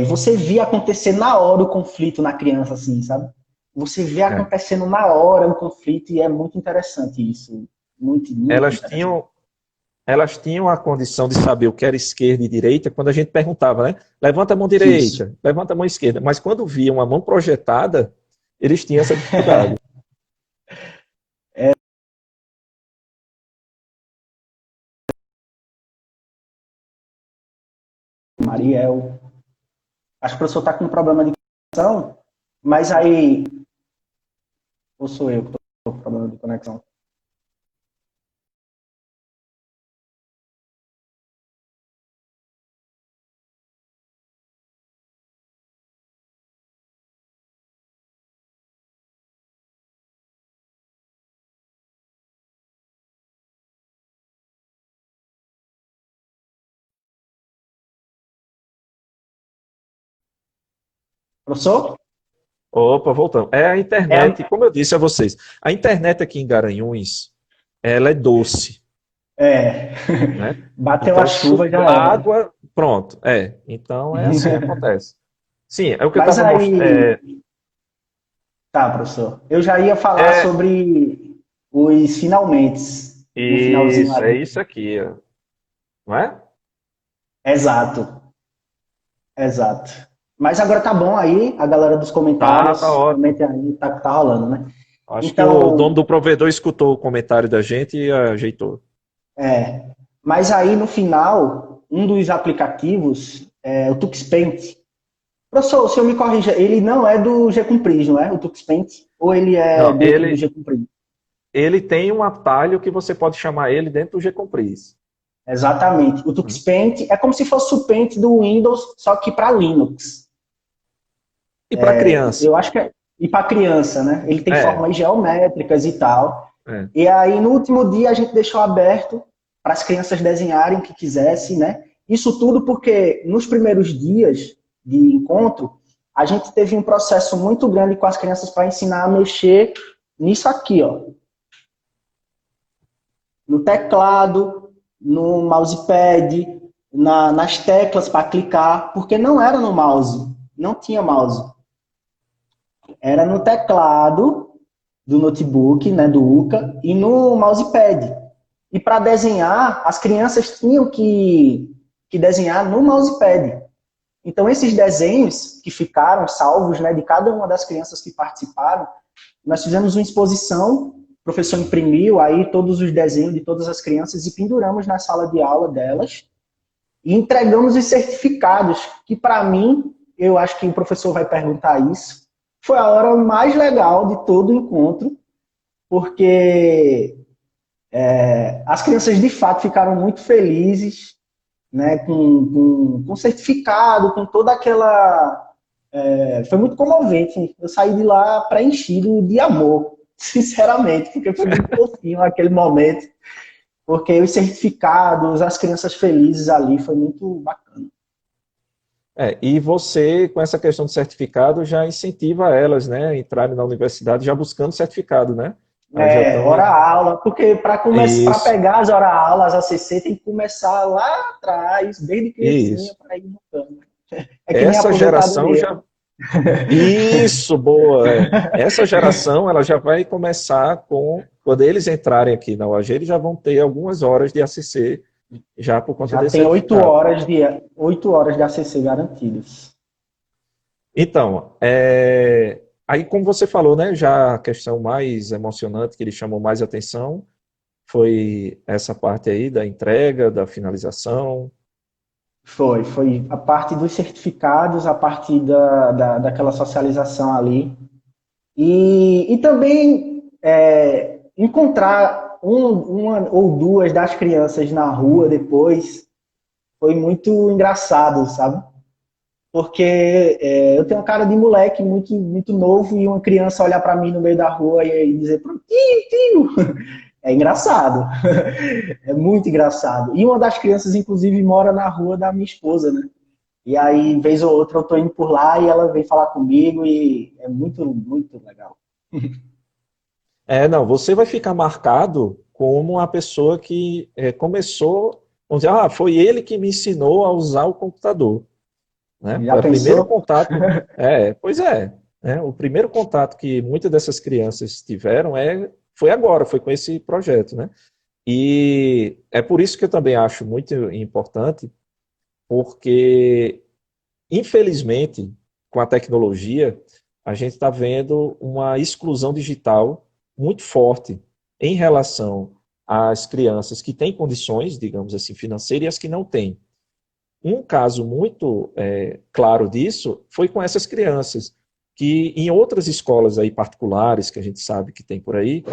você via acontecer na hora o conflito na criança, assim, sabe? Você vê É. acontecendo na hora o conflito e é muito interessante isso. Muito, muito Elas interessante. tinham, elas tinham a condição de saber o que era esquerda e direita quando a gente perguntava, né? Levanta a mão Isso. direita, levanta a mão esquerda. Mas quando viam uma mão projetada, eles tinham essa dificuldade. Mariel. Acho que o professor está com um problema de conexão, mas aí... Ou sou eu que estou com problema de conexão? Professor? Opa, voltamos. É a internet, É, como eu disse a vocês, a internet aqui em Garanhuns, ela é doce, é. né? Bateu a Então, chuva, chuva, já era. água, pronto. Então é assim, acontece. Sim, é o que eu Mas estava mostrando. aí... Tá, professor. Eu já ia falar sobre os finalmente, no finalzinho Isso, é ali. isso aqui, ó, não é? Exato, exato. Mas agora tá bom aí, a galera dos Tá comentários, ótimo. comentem aí, tá rolando, né? Acho que o dono Então, do provedor escutou o comentário da gente e ajeitou. mas aí no final, um dos aplicativos é o TuxPaint. Professor, o senhor me corrija, ele não é do Gcumpris, não é? O TuxPaint? Ou ele é Não, dentro do Gcumpris? ele tem um atalho que você pode chamar ele dentro do gCompris. Exatamente. O TuxPaint é como se fosse o Paint do Windows, só que para Linux. E para criança? Eu acho que é. E para criança, né? Ele tem É, formas geométricas e tal. é. E aí, no último dia, a gente deixou aberto para as crianças desenharem o que quisessem, né? Isso tudo porque nos primeiros dias de encontro, a gente teve um processo muito grande com as crianças para ensinar a mexer nisso aqui, ó. No teclado, no mousepad, nas teclas para clicar, porque não era no mouse, não tinha mouse. Era no teclado do notebook, né, do UCA, e no mousepad. E para desenhar, as crianças tinham que desenhar no mousepad. Então, esses desenhos que ficaram salvos, né, de cada uma das crianças que participaram, nós fizemos uma exposição, o professor imprimiu aí todos os desenhos de todas as crianças e penduramos na sala de aula delas e entregamos os certificados, que para mim, eu acho que o professor vai perguntar isso, foi a hora mais legal de todo o encontro, porque as crianças de fato ficaram muito felizes, né, com certificado, com toda aquela... foi muito comovente. Eu saí de lá preenchido de amor, sinceramente, porque foi muito fofinho aquele momento, porque os certificados, as crianças felizes ali, foi muito bacana. E você, com essa questão do certificado, já incentiva elas, né, a entrarem na universidade já buscando certificado, né? Elas já estão... Hora-aula, porque para Isso, pegar as hora-aulas, ACC, tem que começar lá atrás, desde criancinha, isso. para ir botando. É que nem Essa geração aposentadoria. já... Isso, boa. Essa geração, ela já vai começar com... Quando eles entrarem aqui na UAG, eles já vão ter algumas horas de ACC, já por conta Já desse tem 8 certificado. horas de ACC garantidas. Então, aí como você falou, né, já a questão mais emocionante que ele chamou mais atenção foi essa parte aí da entrega, da finalização. Foi a parte dos certificados, a parte daquela socialização ali. E também encontrar uma ou duas das crianças na rua depois foi muito engraçado, sabe? Porque eu tenho uma cara de moleque muito, muito novo e uma criança olhar para mim no meio da rua e dizer, tio, tio. É engraçado. É muito engraçado. E uma das crianças, inclusive, mora na rua da minha esposa, né? E aí, vez ou outra, eu tô indo por lá e ela vem falar comigo e é muito, muito legal. Não, você vai ficar marcado como a pessoa que começou, vamos dizer, foi ele que me ensinou a usar o computador, né? Já Foi o primeiro pensou? contato, pois é, né? O primeiro contato que muitas dessas crianças tiveram foi agora, foi com esse projeto, né? E é por isso que eu também acho muito importante, porque, infelizmente, com a tecnologia, a gente está vendo uma exclusão digital muito forte em relação às crianças que têm condições, digamos assim, financeiras e as que não têm. um caso muito claro disso foi com essas crianças, que em outras escolas aí particulares, que a gente sabe que tem por aí,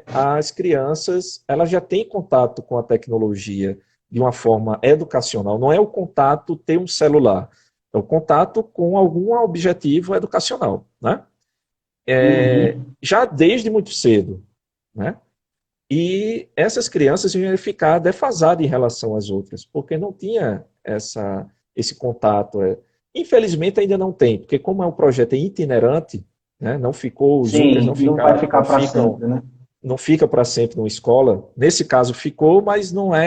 as crianças elas já têm contato com a tecnologia de uma forma educacional. Não é o contato ter um celular, é o contato com algum objetivo educacional, né? Já desde muito cedo, né? E essas crianças iam ficar defasadas em relação às outras, porque não tinha esse contato. Infelizmente ainda não tem, porque como é um projeto itinerante, né, não ficou, os UCAs Sim, não vai ficar para sempre, né? não fica para sempre numa escola. Nesse caso ficou, mas não A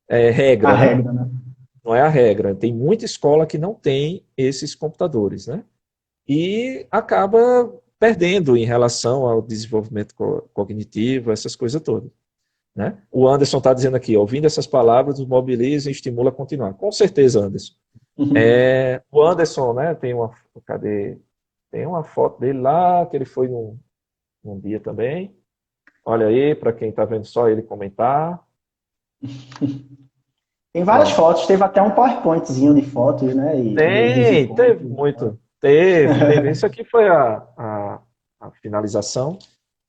regra, né? regra, né? Não é a regra. Tem muita escola que não tem esses computadores, né? E acaba perdendo em relação ao desenvolvimento cognitivo, essas coisas todas. Né? O Anderson está dizendo aqui, ouvindo essas palavras, nos mobiliza e estimula a continuar. Com certeza, Anderson. O Anderson, né, tem uma foto dele lá, que ele foi num dia também. Olha aí, para quem está vendo só ele comentar. Tem várias fotos, teve até um PowerPointzinho de fotos, né? Teve muito. Teve. Isso aqui foi a finalização.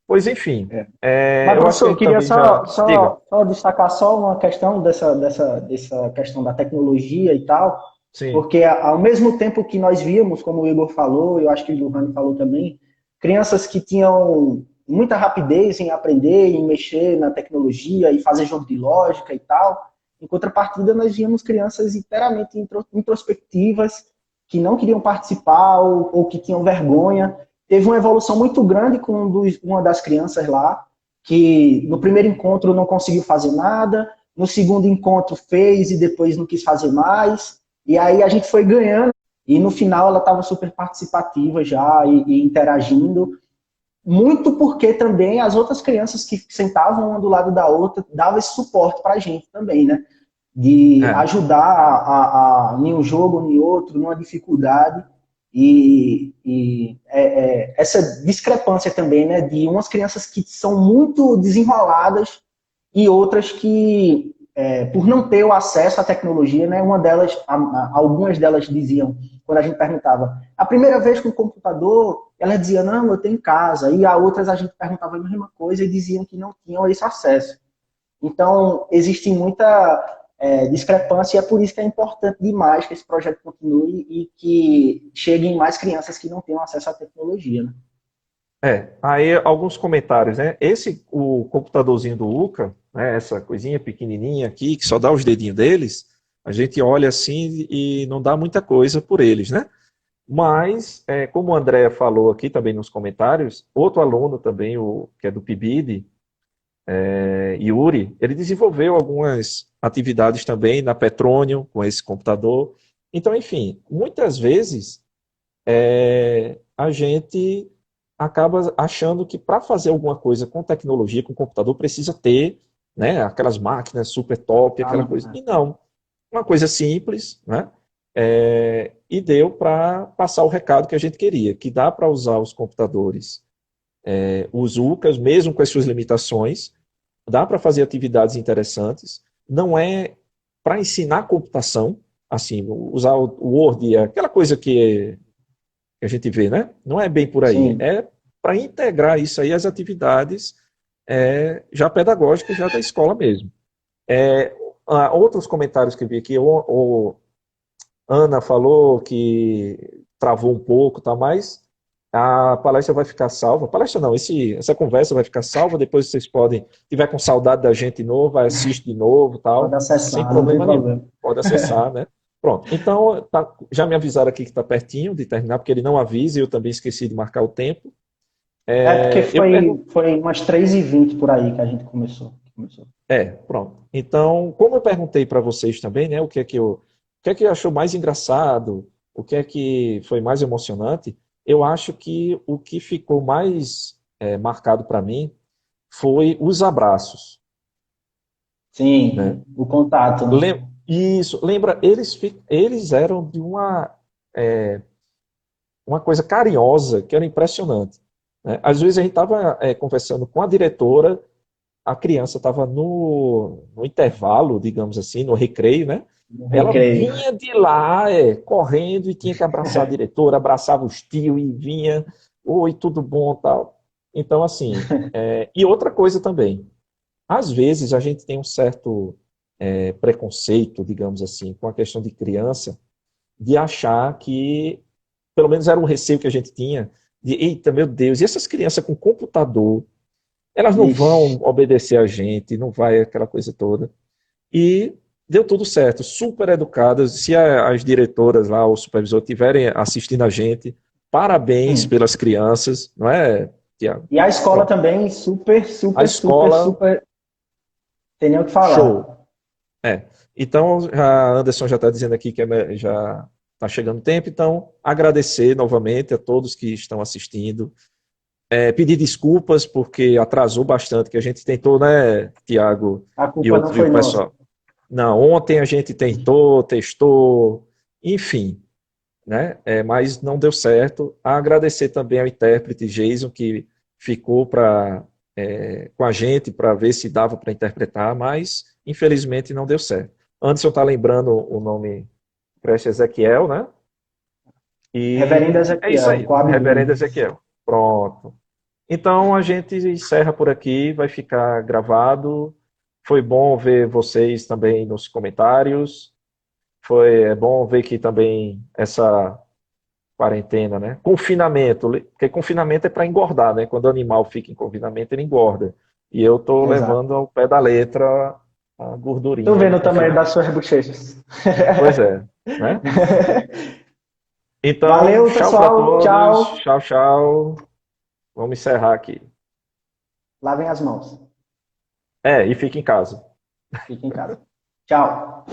Pois enfim. Mas, eu acho professor, eu que queria Diga. só destacar só uma questão dessa questão da tecnologia e tal, Sim. porque ao mesmo tempo que nós víamos, como o Igor falou, eu acho que o Johanny falou também, crianças que tinham muita rapidez em aprender, em mexer na tecnologia e fazer jogo de lógica e tal, em contrapartida nós víamos crianças inteiramente introspectivas, que não queriam participar ou que tinham vergonha. Teve uma evolução muito grande com uma das crianças lá, que no primeiro encontro não conseguiu fazer nada, no segundo encontro fez e depois não quis fazer mais, e aí a gente foi ganhando, e no final ela estava super participativa já e interagindo, muito porque também as outras crianças que sentavam uma do lado da outra davam esse suporte para a gente também, né? De ajudar em um ou em outro, numa dificuldade. Essa discrepância também, né, de umas crianças que são muito desenroladas e outras que, por não ter o acesso à tecnologia, né, algumas delas diziam, quando a gente perguntava, a primeira vez com o computador, ela dizia, não, eu tenho em casa, e a outras a gente perguntava a mesma coisa e diziam que não tinham esse acesso. Então, existe muita discrepância e é por isso que é importante demais que esse projeto continue e que cheguem mais crianças que não tenham acesso à tecnologia, né? Aí alguns comentários, né? O computadorzinho do UCA, né, essa coisinha pequenininha aqui, que só dá os dedinhos deles, a gente olha assim e não dá muita coisa por eles, né? Mas, como o André falou aqui também nos comentários, outro aluno também, que é do PIBID, Yuri, ele desenvolveu algumas atividades também na Petronium com esse computador. Então, enfim, muitas vezes a gente acaba achando que para fazer alguma coisa com tecnologia, com computador, precisa ter, né, aquelas máquinas super top, aquela coisa. E não, uma coisa simples, né? E deu para passar o recado que a gente queria, que dá para usar os computadores, os UCAs, mesmo com as suas limitações, dá para fazer atividades interessantes, não é para ensinar computação, assim, usar o Word, aquela coisa que a gente vê, né? Não é bem por aí, Sim. é para integrar isso aí às atividades já pedagógicas, já da escola mesmo. Outros comentários que eu vi aqui, Ana falou que travou um pouco, tá, mas a palestra vai ficar salva. Palestra não, essa conversa vai ficar salva, depois vocês podem, se tiver com saudade da gente de novo, vai assistir de novo, Pode tal, sem acessar, não tem problema nenhum. problema. Pode acessar, né? Pronto. Então, já me avisaram aqui que está pertinho de terminar, porque ele não avisa e eu também esqueci de marcar o tempo. Porque foi umas 3h20 por aí que a gente começou. Pronto. Então, como eu perguntei para vocês também, né, o que é que achou mais engraçado, o que é que foi mais emocionante, eu acho que o que ficou mais marcado para mim foi os abraços. Sim, Né? o contato, né? Isso, lembra, eles eram de uma coisa carinhosa que era impressionante. Né? Às vezes a gente estava conversando com a diretora, a criança estava no intervalo, digamos assim, no recreio, né? No Ela recreio. vinha de lá, correndo, e tinha que abraçar a diretora, abraçava os tios e vinha, oi, tudo bom, tal. Então, assim, e outra coisa também, às vezes a gente tem um certo preconceito, digamos assim, com a questão de criança, de achar que, pelo menos era um receio que a gente tinha, de, eita, meu Deus, e essas crianças com computador, elas não Vixe. vão obedecer a gente, não vai aquela coisa toda. E deu tudo certo, super educadas. Se as diretoras lá, o supervisor, estiverem assistindo a gente, parabéns Hum. pelas crianças, não é, Tiago? E a escola Pronto. também, super, A super, super, escola, super, tem nem o que show. falar. Então, a Anderson já está dizendo aqui que já está chegando o tempo, então agradecer novamente a todos que estão assistindo. Pedir desculpas porque atrasou bastante, que a gente tentou, né, Tiago A e culpa não o foi nossa. pessoal. Não, ontem a gente tentou, testou, enfim, né? Mas não deu certo. Agradecer também ao intérprete Jason, que ficou com a gente para ver se dava para interpretar, mas infelizmente não deu certo. Anderson está lembrando o nome Preste Ezequiel, né? Reverendo E é isso Ezequiel, aí, Coab Reverendo Lima. Ezequiel. Pronto. Então a gente encerra por aqui, vai ficar gravado. Foi bom ver vocês também nos comentários. Foi bom ver que também essa quarentena, né? Confinamento, porque confinamento é para engordar, né? Quando o animal fica em confinamento, ele engorda. E eu tô Exato. levando ao pé da letra a Tô gordurinha do vendo o tamanho das confinamento. suas bochechas. Pois é, né? Então, Valeu, tchau para pessoal. todos. Tchau. Tchau, tchau. Vamos encerrar aqui. Lavem as mãos. E fique em casa. Fique em casa. Tchau.